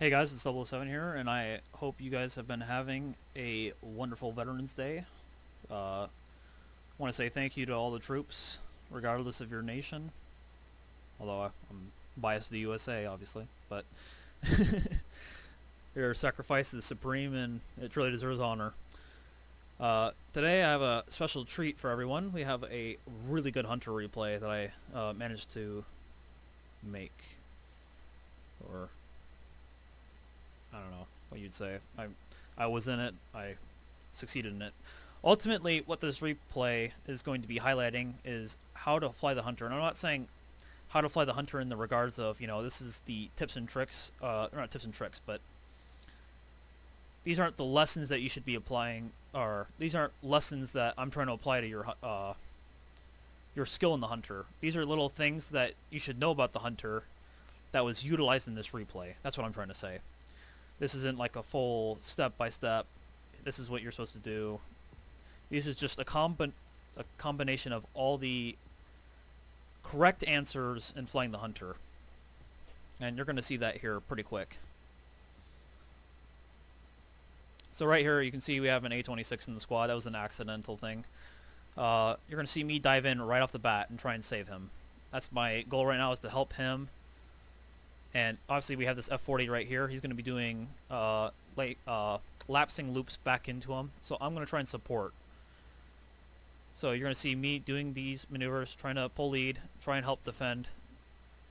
Hey guys, it's 007 here, and I hope you guys have been having a wonderful Veterans Day. I want to say thank you to all the troops, regardless of your nation. Although I'm biased to the USA, obviously, but your sacrifice is supreme, and it truly deserves honor. Today I have a special treat for everyone. We have a really good Hunter replay that I managed to make, or I don't know what you'd say. I was in it. I succeeded in it. Ultimately, what this replay is going to be highlighting is how to fly the Hunter. And I'm not saying how to fly the Hunter in the regards of, this is the tips and tricks, not tips and tricks, but these aren't the lessons that you should be applying, or these aren't lessons that I'm trying to apply to your skill in the Hunter. These are little things that you should know about the Hunter that was utilized in this replay. That's what I'm trying to say. This isn't like a full step-by-step, this is what you're supposed to do. This is just a combination of all the correct answers in flying the Hunter. And you're going to see that here pretty quick. So right here you can see we have an A-26 in the squad. That was an accidental thing. You're going to see me dive in right off the bat and try and save him. That's my goal right now, is to help him. And obviously we have this F-40 right here. He's going to be doing lapsing loops back into him. So I'm going to try and support. So you're going to see me doing these maneuvers, trying to pull lead, try and help defend,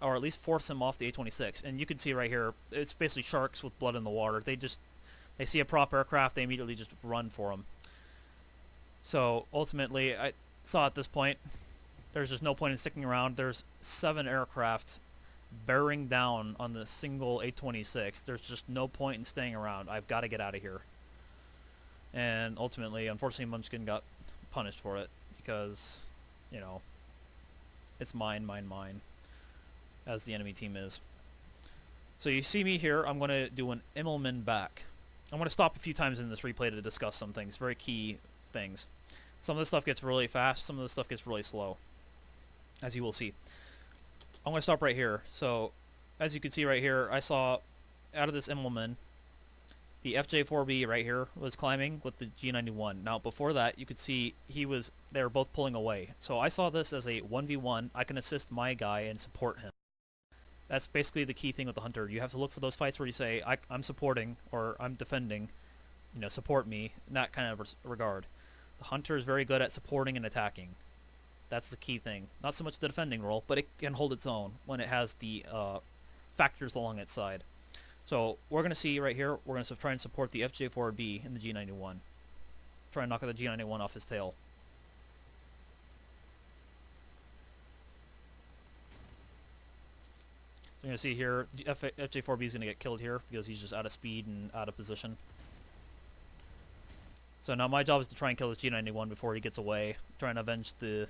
or at least force him off the A-26. And you can see right here, it's basically sharks with blood in the water. They see a prop aircraft, they immediately just run for him. So ultimately, I saw at this point, there's just no point in sticking around. There's 7 aircraft bearing down on the single A-26. There's just no point in staying around. I've got to get out of here. And ultimately, unfortunately, Munchkin got punished for it because, it's mine, as the enemy team is. So you see me here. I'm going to do an Immelman back. I'm going to stop a few times in this replay to discuss some things, very key things. Some of the stuff gets really fast, some of the stuff gets really slow, as you will see. I'm going to stop right here. So, as you can see right here, I saw out of this Immelman, the FJ-4B right here was climbing with the G91. Now, before that, you could see they were both pulling away. So I saw this as a 1v1. I can assist my guy and support him. That's basically the key thing with the Hunter. You have to look for those fights where you say, I'm supporting, or I'm defending, support me, in that kind of regard. The Hunter is very good at supporting and attacking. That's the key thing. Not so much the defending role, but it can hold its own when it has the factors along its side. So we're going to see right here, we're going to try and support the FJ-4B in the G91. Try and knock the G91 off his tail. So you're going to see here, FJ-4B is going to get killed here because he's just out of speed and out of position. So now my job is to try and kill this G91 before he gets away, trying to avenge the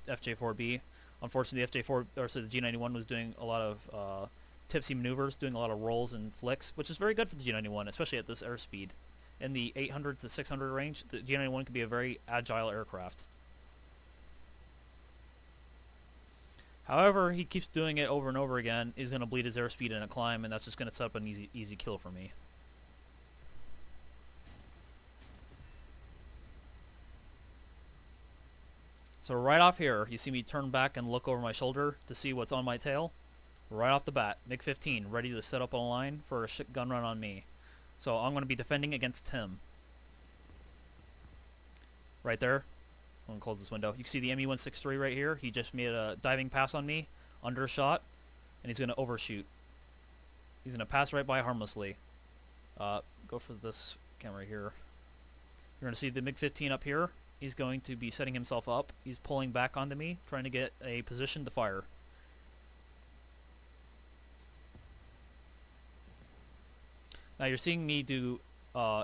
FJ-4B. Unfortunately, the G91 was doing a lot of tipsy maneuvers, doing a lot of rolls and flicks, which is very good for the G91, especially at this airspeed. In the 800 to 600 range, the G91 can be a very agile aircraft. However, he keeps doing it over and over again. He's going to bleed his airspeed in a climb, and that's just going to set up an easy kill for me. So right off here, you see me turn back and look over my shoulder to see what's on my tail. Right off the bat, MiG-15 ready to set up a line for a gun run on me. So I'm going to be defending against him. Right there. I'm going to close this window. You can see the ME-163 right here. He just made a diving pass on me, undershot, and he's going to overshoot. He's going to pass right by harmlessly. Go for this camera here. You're going to see the MiG-15 up here. He's going to be setting himself up. He's pulling back onto me, trying to get a position to fire. Now you're seeing me do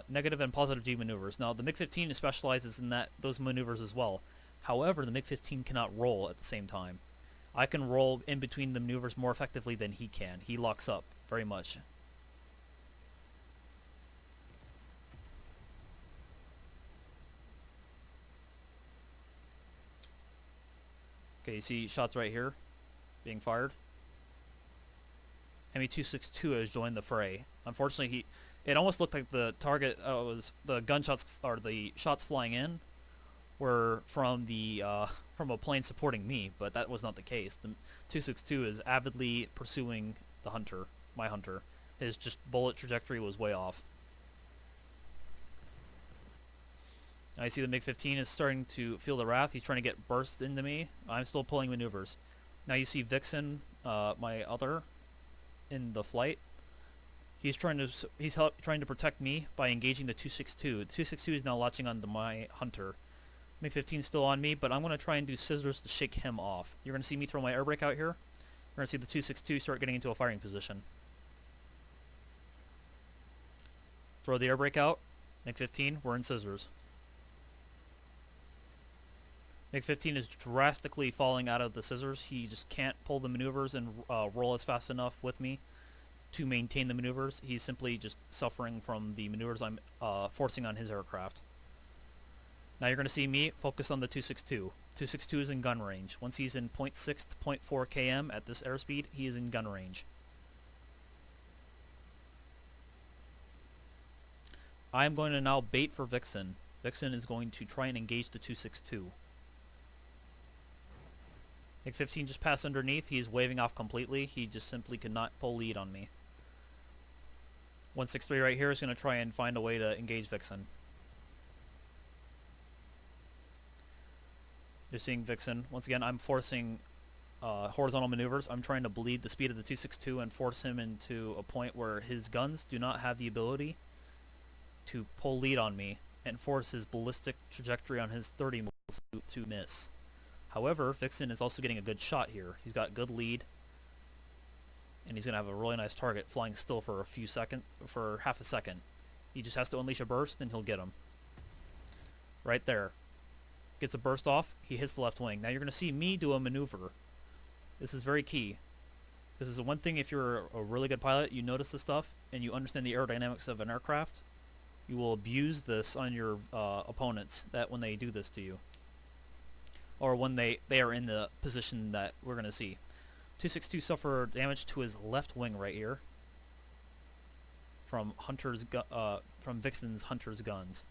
negative and positive G maneuvers. Now the MiG-15 specializes in those maneuvers as well. However, the MiG-15 cannot roll at the same time. I can roll in between the maneuvers more effectively than he can. He locks up very much. Okay, you see shots right here being fired. ME-262 has joined the fray. Unfortunately, it almost looked like the target was the gunshots or the shots flying in were from the from a plane supporting me, but that was not the case. The 262 is avidly pursuing the hunter, my hunter. His just bullet trajectory was way off. I see the MiG-15 is starting to feel the wrath. He's trying to get burst into me. I'm still pulling maneuvers. Now you see Vixen, my other, in the flight. He's trying to protect me by engaging the 262. The 262 is now latching onto my hunter. MiG-15 is still on me, but I'm going to try and do scissors to shake him off. You're going to see me throw my air brake out here. You're going to see the 262 start getting into a firing position. Throw the air brake out. MiG-15, we're in scissors. MiG-15 is drastically falling out of the scissors. He just can't pull the maneuvers and roll as fast enough with me to maintain the maneuvers. He's simply just suffering from the maneuvers I'm forcing on his aircraft. Now you're going to see me focus on the 262. 262 is in gun range. Once he's in 0.6 to 0.4 km at this airspeed, he is in gun range. I'm going to now bait for Vixen. Vixen is going to try and engage the 262. MiG-15 just passed underneath. He's waving off completely. He just simply could not pull lead on me. 163 right here is going to try and find a way to engage Vixen. You're seeing Vixen. Once again, I'm forcing horizontal maneuvers. I'm trying to bleed the speed of the 262 and force him into a point where his guns do not have the ability to pull lead on me and force his ballistic trajectory on his 30 missiles to miss. However, Vixen is also getting a good shot here. He's got good lead, and he's going to have a really nice target flying still for half a second. He just has to unleash a burst, and he'll get him. Right there. Gets a burst off, he hits the left wing. Now you're going to see me do a maneuver. This is very key. This is the one thing, if you're a really good pilot, you notice this stuff, and you understand the aerodynamics of an aircraft, you will abuse this on your opponents that when they do this to you. Or when they are in the position that we're going to see. 262 suffered damage to his left wing right here from Vixen's Hunter's guns.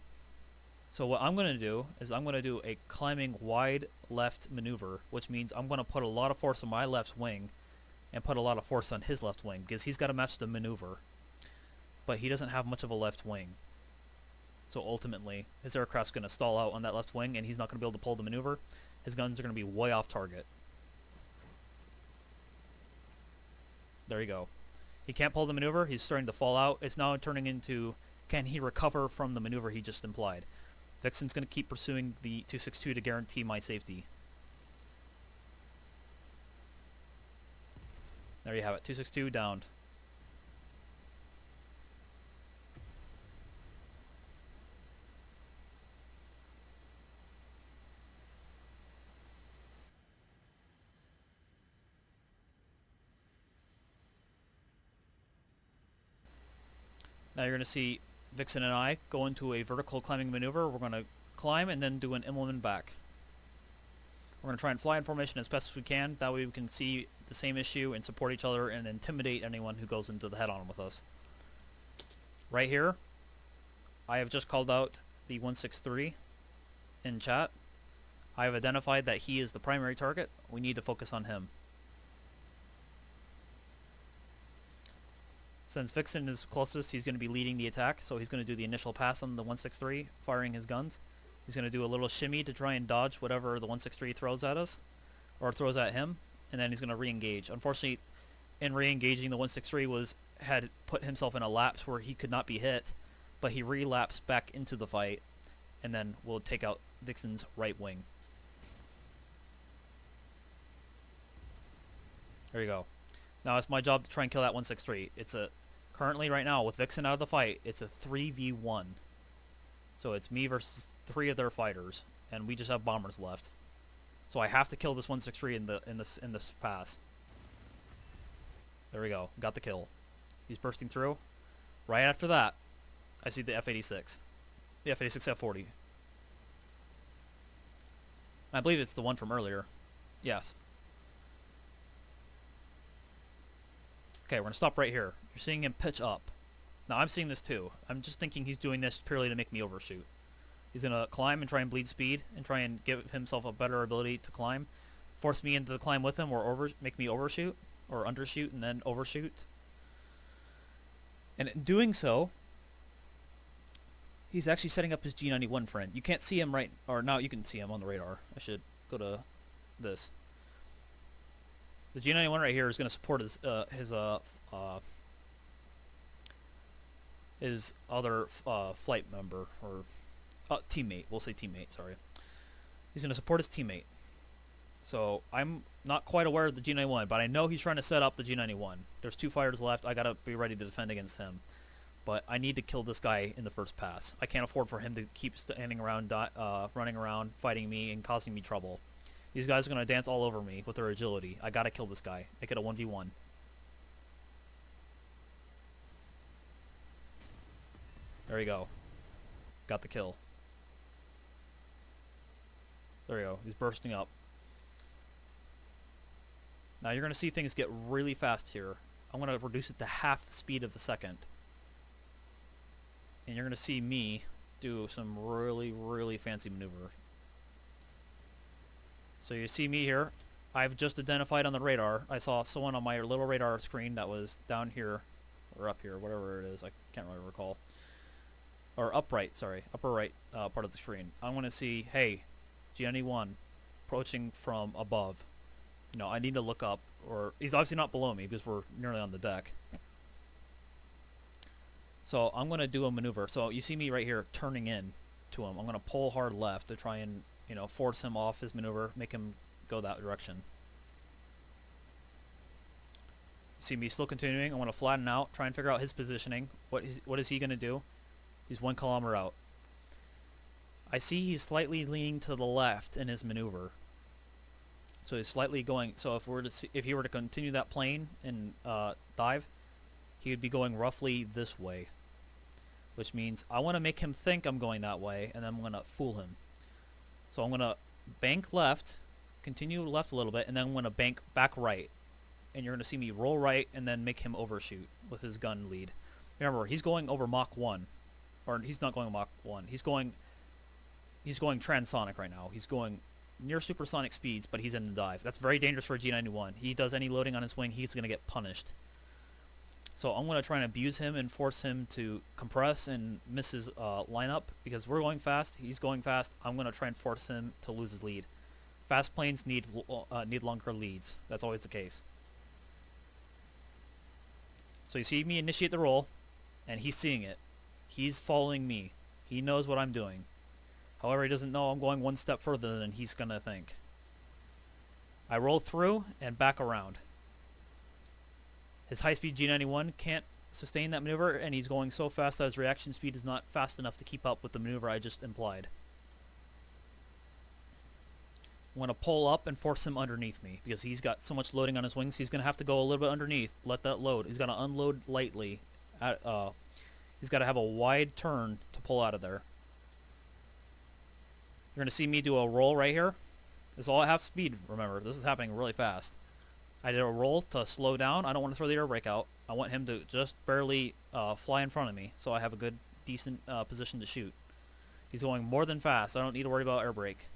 So what I'm going to do is I'm going to do a climbing wide left maneuver, which means I'm going to put a lot of force on my left wing and put a lot of force on his left wing because he's got to match the maneuver. But he doesn't have much of a left wing. So ultimately, his aircraft's going to stall out on that left wing and he's not going to be able to pull the maneuver. His guns are going to be way off target. There you go. He can't pull the maneuver. He's starting to fall out. It's now turning into, can he recover from the maneuver he just implied? Vixen's going to keep pursuing the 262 to guarantee my safety. There you have it. 262 downed. Now you're going to see Vixen and I go into a vertical climbing maneuver. We're going to climb and then do an Immelman back. We're going to try and fly in formation as best as we can. That way we can see the same issue and support each other and intimidate anyone who goes into the head-on with us. Right here, I have just called out the 163 in chat. I have identified that he is the primary target. We need to focus on him. Since Vixen is closest, he's going to be leading the attack, so he's going to do the initial pass on the 163, firing his guns. He's going to do a little shimmy to try and dodge whatever the 163 throws at us, or throws at him, and then he's going to re-engage. Unfortunately, in re-engaging, the 163 had put himself in a lapse where he could not be hit, but he relapsed back into the fight, and then we'll take out Vixen's right wing. There you go. Now it's my job to try and kill that 163. Currently, right now, with Vixen out of the fight, it's a 3v1. So it's me versus 3 of their fighters, and we just have bombers left. So I have to kill this 163 in this pass. There we go. Got the kill. He's bursting through. Right after that, I see the F-86. The F-86 F-40. I believe it's the one from earlier. Yes. Okay, we're going to stop right here. You're seeing him pitch up. Now I'm seeing this too. I'm just thinking he's doing this purely to make me overshoot. He's going to climb and try and bleed speed and try and give himself a better ability to climb. Force me into the climb with him or make me overshoot or undershoot and then overshoot. And in doing so, he's actually setting up his G91 friend. You can't see him right, or now you can see him on the radar. I should go to this. The G91 right here is going to support his other flight member, or teammate. We'll say teammate, sorry. He's going to support his teammate. So I'm not quite aware of the G91, but I know he's trying to set up the G91. There's 2 fighters left. I got to be ready to defend against him. But I need to kill this guy in the first pass. I can't afford for him to keep standing around, running around, fighting me, and causing me trouble. These guys are going to dance all over me with their agility. I got to kill this guy. Make it a 1v1. There you go. Got the kill. There you go. He's bursting up. Now you're going to see things get really fast here. I'm going to reduce it to half the speed of the second. And you're going to see me do some really, really fancy maneuver. So you see me here. I've just identified on the radar. I saw someone on my little radar screen that was down here, or up here, whatever it is. I can't really recall. Or upright, sorry. Upper right part of the screen. I want to see, hey, G91 approaching from above. You know, I need to look up, or he's obviously not below me because we're nearly on the deck. So I'm going to do a maneuver. So you see me right here turning in to him. I'm going to pull hard left to try and, you know, force him off his maneuver, make him go that direction. See me still continuing. I want to flatten out, try and figure out his positioning. What is he going to do? He's 1 kilometer out. I see he's slightly leaning to the left in his maneuver. So he's slightly going. So if he were to continue that plane and dive, he would be going roughly this way, which means I want to make him think I'm going that way, and then I'm going to fool him. So I'm going to bank left, continue left a little bit, and then I'm going to bank back right. And you're going to see me roll right and then make him overshoot with his gun lead. Remember, he's going over Mach 1. Or he's not going Mach 1. He's going transonic right now. He's going near supersonic speeds, but he's in the dive. That's very dangerous for a G91. He does any loading on his wing, he's going to get punished. So I'm going to try and abuse him and force him to compress and miss his lineup because we're going fast. He's going fast. I'm going to try and force him to lose his lead. Fast planes need longer leads. That's always the case. So you see me initiate the roll, and he's seeing it. He's following me. He knows what I'm doing. However, he doesn't know I'm going 1 step further than he's going to think. I roll through and back around. His high-speed G91 can't sustain that maneuver, and he's going so fast that his reaction speed is not fast enough to keep up with the maneuver I just implied. I'm going to pull up and force him underneath me, because he's got so much loading on his wings, he's going to have to go a little bit underneath, let that load. He's going to unload lightly. He's got to have a wide turn to pull out of there. You're going to see me do a roll right here. This is all at half speed, remember. This is happening really fast. I did a roll to slow down. I don't want to throw the air brake out. I want him to just barely fly in front of me so I have a good, decent position to shoot. He's going more than fast. I don't need to worry about air brake.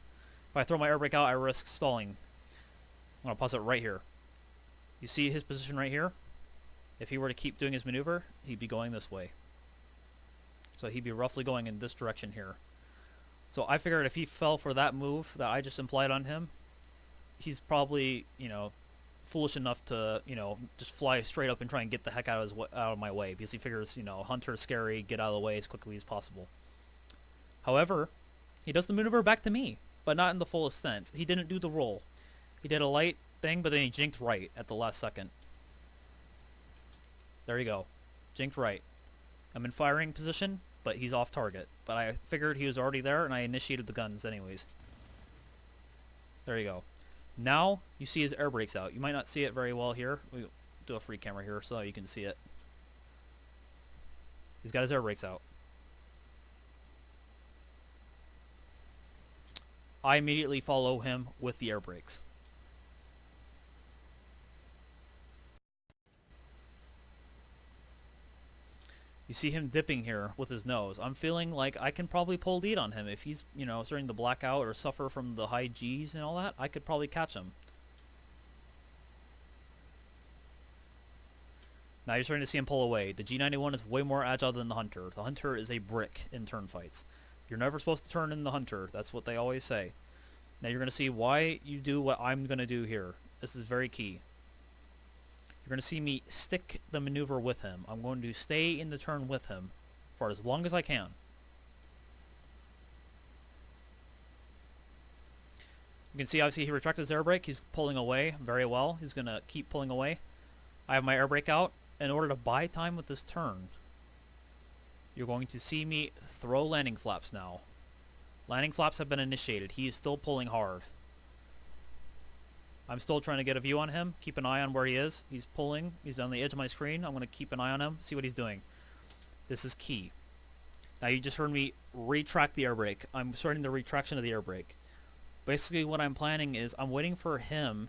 If I throw my air brake out, I risk stalling. I'm going to pause it right here. You see his position right here? If he were to keep doing his maneuver, he'd be going this way. So he'd be roughly going in this direction here. So I figured if he fell for that move that I just implied on him, he's probably, you know, foolish enough to, you know, just fly straight up and try and get the heck out of my way because he figures, you know, Hunter's scary, get out of the way as quickly as possible. However, he does the maneuver back to me, but not in the fullest sense. He didn't do the roll. He did a light thing, but then he jinked right at the last second. There you go. Jinked right. I'm in firing position, but he's off target. But I figured he was already there, and I initiated the guns anyways. There you go. Now you see his air brakes out. You might not see it very well here. We'll do a free camera here so you can see it. He's got his air brakes out. I immediately follow him with the air brakes. You see him dipping here with his nose. I'm feeling like I can probably pull lead on him. If he's, you know, starting to black out or suffer from the high G's and all that, I could probably catch him. Now you're starting to see him pull away. The G91 is way more agile than the Hunter. The Hunter is a brick in turn fights. You're never supposed to turn in the Hunter. That's what they always say. Now you're going to see why you do what I'm going to do here. This is very key. You're going to see me stick the maneuver with him. I'm going to stay in the turn with him for as long as I can. You can see obviously he retracted his air brake. He's pulling away very well. He's going to keep pulling away. I have my air brake out. In order to buy time with this turn, you're going to see me throw landing flaps now. Landing flaps have been initiated. He is still pulling hard. I'm still trying to get a view on him. Keep an eye on where he is. He's pulling. He's on the edge of my screen. I'm going to keep an eye on him, see what he's doing. This is key. Now you just heard me retract the air brake. I'm starting the retraction of the air brake. Basically what I'm planning is I'm waiting for him,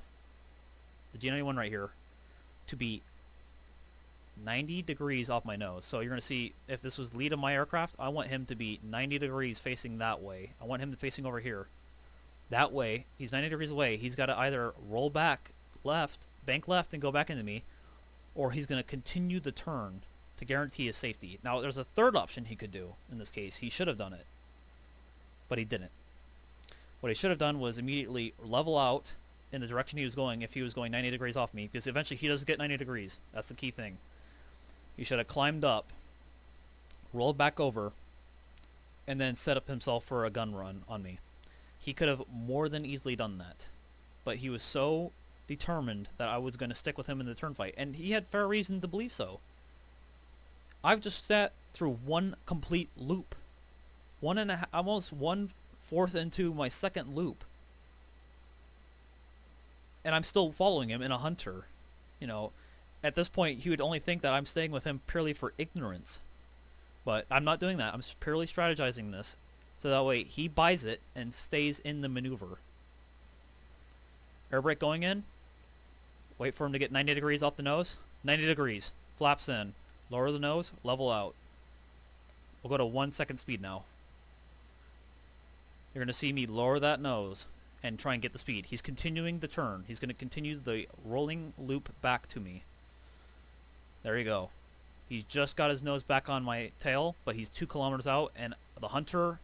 the G91 right here, to be 90 degrees off my nose. So you're going to see if this was lead of my aircraft, I want him to be 90 degrees facing that way. I want him facing over here. That way, he's 90 degrees away. He's got to either roll back left, bank left and go back into me, or he's going to continue the turn to guarantee his safety. Now, there's a third option he could do in this case. He should have done it, but he didn't. What he should have done was immediately level out in the direction he was going if he was going 90 degrees off me, because eventually he does get 90 degrees. That's the key thing. He should have climbed up, rolled back over, and then set up himself for a gun run on me. He could have more than easily done that, but he was so determined that I was going to stick with him in the turn fight, and he had fair reason to believe so. I've just sat through one complete loop, almost 1/4 into my second loop, and I'm still following him in a Hunter. You know, at this point, he would only think that I'm staying with him purely for ignorance. But I'm not doing that. I'm purely strategizing this. So that way, he buys it and stays in the maneuver. Air brake going in. Wait for him to get 90 degrees off the nose. 90 degrees. Flaps in. Lower the nose. Level out. We'll go to 1 second speed now. You're going to see me lower that nose and try and get the speed. He's continuing the turn. He's going to continue the rolling loop back to me. There you go. He's just got his nose back on my tail, but he's 2 kilometers out, and the Hunter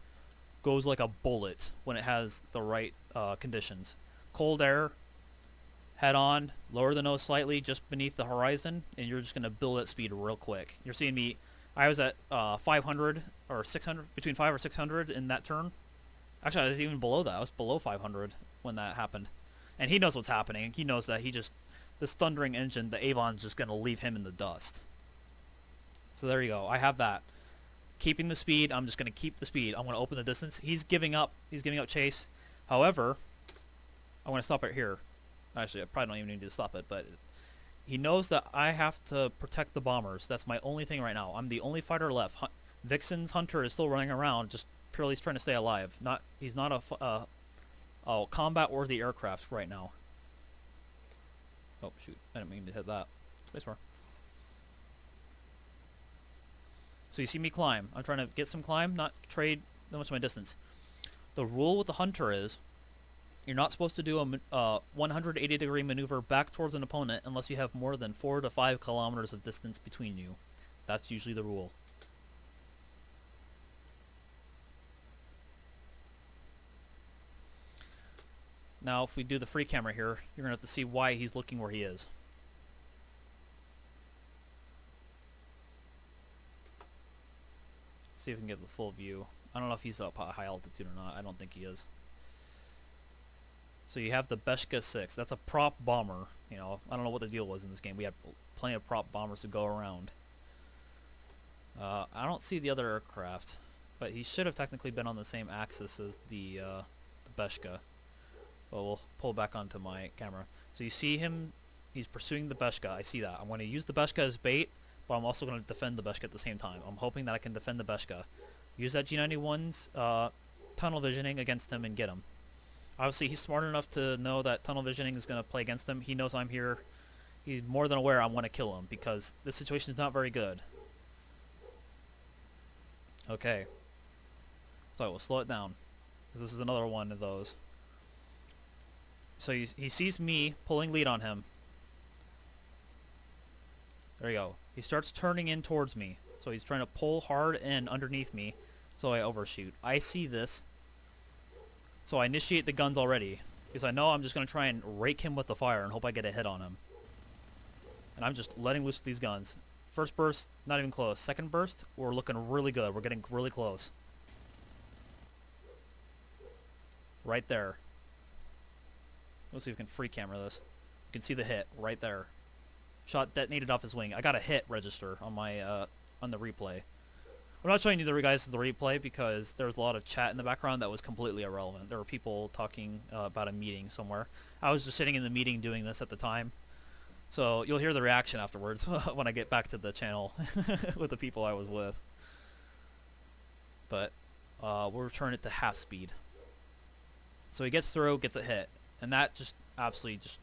goes like a bullet when it has the right conditions. Cold air, head on, lower the nose slightly just beneath the horizon, and you're just going to build that speed real quick. You're seeing me, I was at 500 or 600, between 5 or 600 in that turn. Actually, I was even below that. I was below 500 when that happened. And he knows what's happening. He knows that this thundering engine, the Avon's just going to leave him in the dust. So there you go. I have that. Keeping the speed. I'm just going to keep the speed. I'm going to open the distance. He's giving up. He's giving up chase. However, I want to stop it here. Actually, I probably don't even need to stop it, but he knows that I have to protect the bombers. That's my only thing right now. I'm the only fighter left. Vixen's Hunter is still running around, just purely trying to stay alive. He's not a combat-worthy aircraft right now. Oh, shoot. I didn't mean to hit that. Spacebar. So you see me climb. I'm trying to get some climb, not trade that much of my distance. The rule with the Hunter is you're not supposed to do a 180-degree maneuver back towards an opponent unless you have more than 4 to 5 kilometers of distance between you. That's usually the rule. Now, if we do the free camera here, you're going to have to see why he's looking where he is. See if we can get the full view. I don't know if he's up at high altitude or not. I don't think he is. So you have the Beshka 6. That's a prop bomber. You know, I don't know what the deal was in this game. We had plenty of prop bombers to go around. I don't see the other aircraft, but he should have technically been on the same axis as the Beshka. But we'll pull back onto my camera. So you see him, he's pursuing the Beshka. I see that. I'm going to use the Beshka as bait, but I'm also going to defend the Beshka at the same time. I'm hoping that I can defend the Beshka. Use that G91's tunnel visioning against him and get him. Obviously, he's smart enough to know that tunnel visioning is going to play against him. He knows I'm here. He's more than aware I want to kill him because this situation is not very good. Okay. So we'll slow it down, because this is another one of those. So he sees me pulling lead on him. There you go. He starts turning in towards me. So he's trying to pull hard in underneath me, so I overshoot. I see this, so I initiate the guns already, because I know I'm just going to try and rake him with the fire and hope I get a hit on him. And I'm just letting loose these guns. First burst, not even close. Second burst, we're looking really good. We're getting really close. Right there. Let's see if we can free camera this. You can see the hit right there. Shot detonated off his wing. I got a hit register on my on the replay. I'm not showing you the guys the replay because there was a lot of chat in the background that was completely irrelevant. There were people talking about a meeting somewhere. I was just sitting in the meeting doing this at the time. So you'll hear the reaction afterwards when I get back to the channel with the people I was with. But we'll return it to half speed. So he gets through, gets a hit. And that just absolutely just...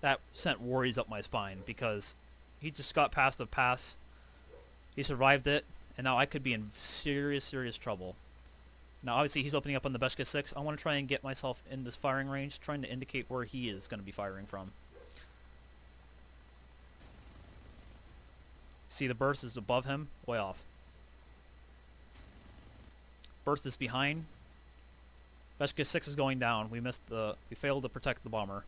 that sent worries up my spine because he just got past a pass. He survived it. And now I could be in serious, serious trouble. Now obviously he's opening up on the Beshka 6. I want to try and get myself in this firing range, trying to indicate where he is going to be firing from. See the burst is above him, way off. Burst is behind. Beshka 6 is going down. We failed to protect the bomber.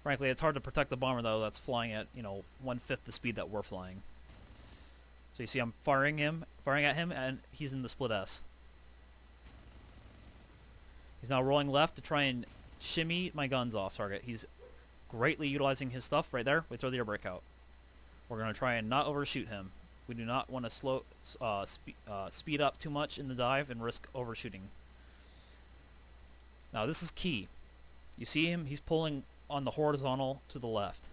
Frankly, it's hard to protect the bomber though that's flying at, 1/5 the speed that we're flying. So you see I'm firing at him, and he's in the split S. He's now rolling left to try and shimmy my guns off target. He's greatly utilizing his stuff right there. We throw the air brake out. We're going to try and not overshoot him. We do not want to speed up too much in the dive and risk overshooting. Now this is key. You see him, he's pulling on the horizontal to the left.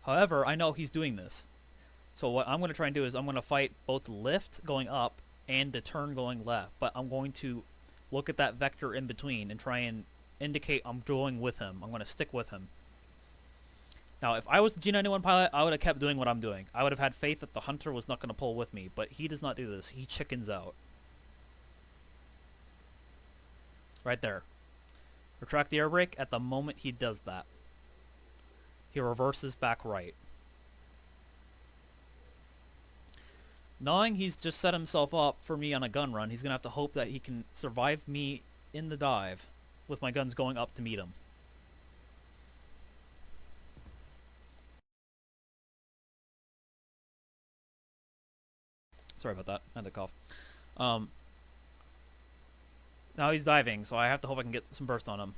However, I know he's doing this. So what I'm going to try and do is I'm going to fight both the lift going up and the turn going left. But I'm going to look at that vector in between and try and indicate I'm going with him. I'm going to stick with him. Now, if I was the G91 pilot, I would have kept doing what I'm doing. I would have had faith that the Hunter was not going to pull with me, but he does not do this. He chickens out. Right there. Retract the air brake at the moment he does that. He reverses back right. Knowing he's just set himself up for me on a gun run, he's going to have to hope that he can survive me in the dive with my guns going up to meet him. Sorry about that. I had to cough. Now he's diving, so I have to hope I can get some burst on him.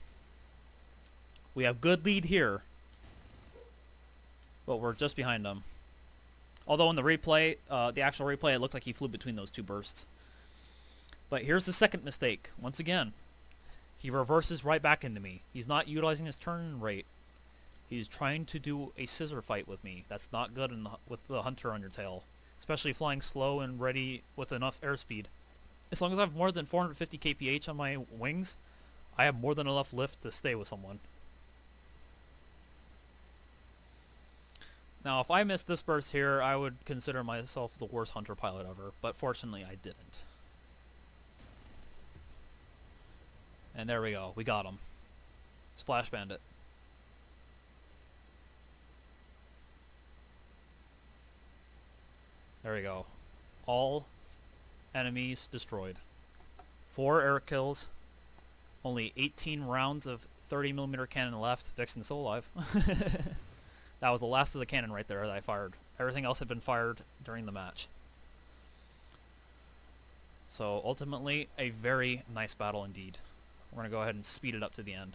We have good lead here, but we're just behind him. Although in the replay, the actual replay, it looked like he flew between those two bursts. But here's the second mistake. Once again, he reverses right back into me. He's not utilizing his turn rate. He's trying to do a scissor fight with me. That's not good with the Hunter on your tail, especially flying slow and ready with enough airspeed. As long as I have more than 450 kph on my wings, I have more than enough lift to stay with someone. Now, if I missed this burst here, I would consider myself the worst Hunter pilot ever, but fortunately I didn't. And there we go. We got him. Splash Bandit. There we go. All enemies destroyed. 4 air kills. Only 18 rounds of 30mm cannon left. Vixen still alive. That was the last of the cannon right there that I fired. Everything else had been fired during the match. So ultimately, a very nice battle indeed. We're going to go ahead and speed it up to the end.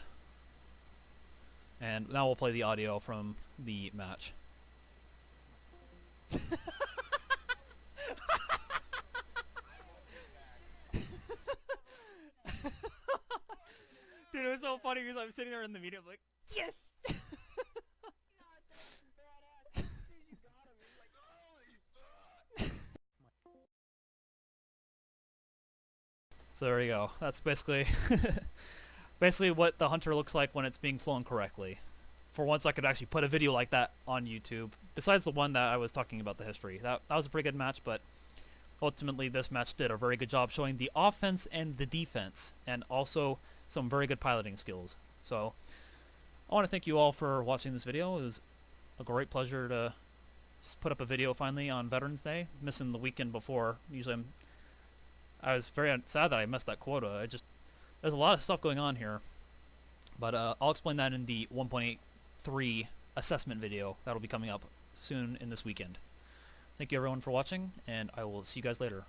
And now we'll play the audio from the match. Dude, it was so funny because I'm sitting there in the meeting, I'm like, yes! So there you go. That's basically basically what the Hunter looks like when it's being flown correctly. For once I could actually put a video like that on YouTube, besides the one that I was talking about the history, that was a pretty good match, but ultimately this match did a very good job showing the offense and the defense, and also some very good piloting skills. So I want to thank you all for watching this video. It was a great pleasure to put up a video finally on Veterans Day, missing the weekend before. Usually I was very sad that I missed that quota. There's a lot of stuff going on here, but I'll explain that in the 1.83 assessment video that'll be coming up soon in this weekend. Thank you everyone for watching, and I will see you guys later.